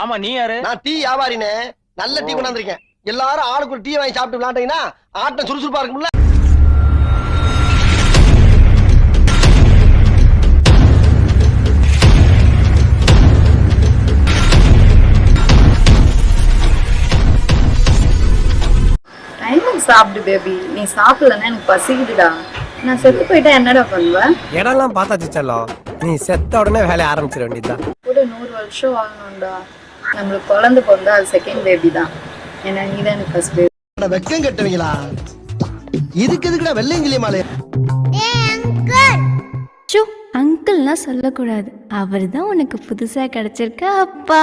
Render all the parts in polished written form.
ஆமா நீ யாரு? நான் டீ வியாபாரினே. நல்ல டீ கொண்டாந்துருக்கேன். எல்லாரும் ஆளுக்கு ஒரு டீ வாங்கி சாப்பிட்டு விளையாண்டீங்கன்னா ஆட்டம் சுறுசுறுப்பா இருக்கும்ல. டைமுக்கு சாப்பிடு பேபி. நீ சாப்பிடலன்னா எனக்கு பசிக்குதுடா. நான் செத்து போயிட்டா என்னடா பண்ணுவ? இடம்லாம் பார்த்தாச்சு செல்லம். நீ செத்த உடனே வேலையை ஆரம்பிச்சிட வேண்டியதுதான். கூட 100 வருஷம் வாழணும்டா. நம்மளுக்கு குழந்தை பிறந்தா அது செகண்ட் பேபி தான். ஏன்னா நீ தான் எனக்கு ஃபர்ஸ்ட் பேபி. வெக்கம் கட்டுவீங்களா? இதுக்கு எதுக்குடா வெள்ளையங்கிலி மாலை? அங்கிள்னா சொல்லக்கூடாது. அவர் தான் உனக்கு புதுசா கிடைச்சிருக்க அப்பா.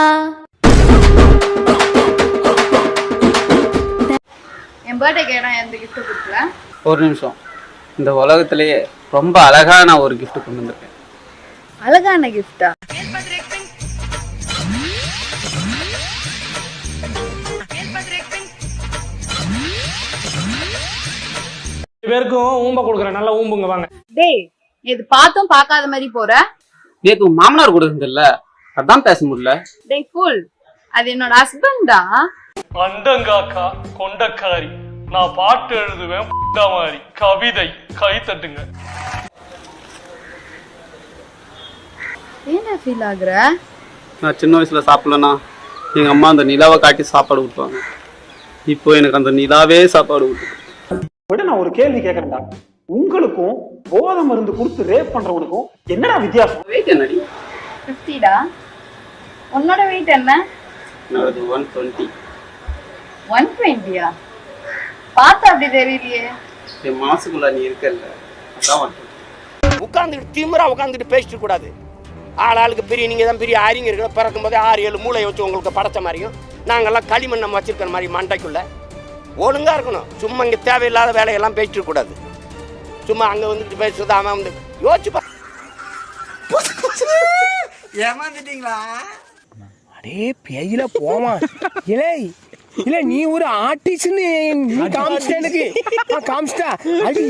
என் பர்த்டே கேட்டா எந்த கிஃப்ட் கொடுக்கல? ஒரு நிமிஷம். இந்த உலகத்திலேயே ரொம்ப அழகான ஒரு கிஃப்ட் கொண்டு வந்திருக்கேன். அழகான கிஃப்டா? பேருக்கும் ஊம்ப கொடுக்குறேன். நல்லா ஊம்புங்க வாங்க. டேய், இது பார்த்தும் பார்க்காத மாதிரி போற. நேத்து மாமனார் கூட இருந்தல்ல, அதான் பேச முடியல. டேய் ஃபுல், அது என்னோட ஹஸ்பண்டா. அண்டங்காக்கா கொண்டக்காரி, நான் பாட்டு எழுதுவேன் மாதிரி கவிதை, கை தட்டுங்க. என்ன ஃபீல் ஆகுற? நான் சின்ன வயசுல சாப்பிடலன்னா எங்க அம்மா அந்த நிலாவை காட்டி சாப்பாடு ஊட்டுவாங்க. இப்போ எனக்கு அந்த நிலாவே சாப்பாடு ஊட்டு. நான் ஒரு கேள்வி கேட்கறேன்டா. உங்களுக்கும் போதை மருந்து கொடுத்து ரேப் பண்றவனுக்கும் என்னடா வித்தியாசம்? வெயிட் என்னடி? 50டா. உன்னோட வெயிட் என்ன? என்னது 120. 120யா? பார்த்தா அப்படி தெரியலையே. என் மாசுக்குள்ள நீ இருக்கல்ல, அதான் 120. உட்காந்துட்டு திமிரா உட்காந்துட்டு பேசிட்டு கூடாது. ஆளுக்கு பெரிய நீங்க தான் பெரிய ஆரிங்க இருக்கிற பிறக்கும் போதே 6-7 மூளை வச்சு உங்களுக்கு படைச்ச மாதிரியும் நாங்கெல்லாம் களிமண் நம்ம வச்சிருக்கிற மாதிரி மண்டைக்குள்ள ஒழுங்கா இருக்கணும். சும்மா இங்க தேவையில்லாத வேலையெல்லாம் பேசிட்டு கூடாது. சும்மா அங்க வந்துட்டு பேசுறது அவன் வந்து யோசிச்சு ஏமாந்துட்டீங்களா? அடே பேயில போமா. இல்லை இல்ல நீ ஒரு ஆர்டிஸ்ட்னு நீ காமிச்சிட்ட எனக்கு. காமிச்சிட்டா அடி.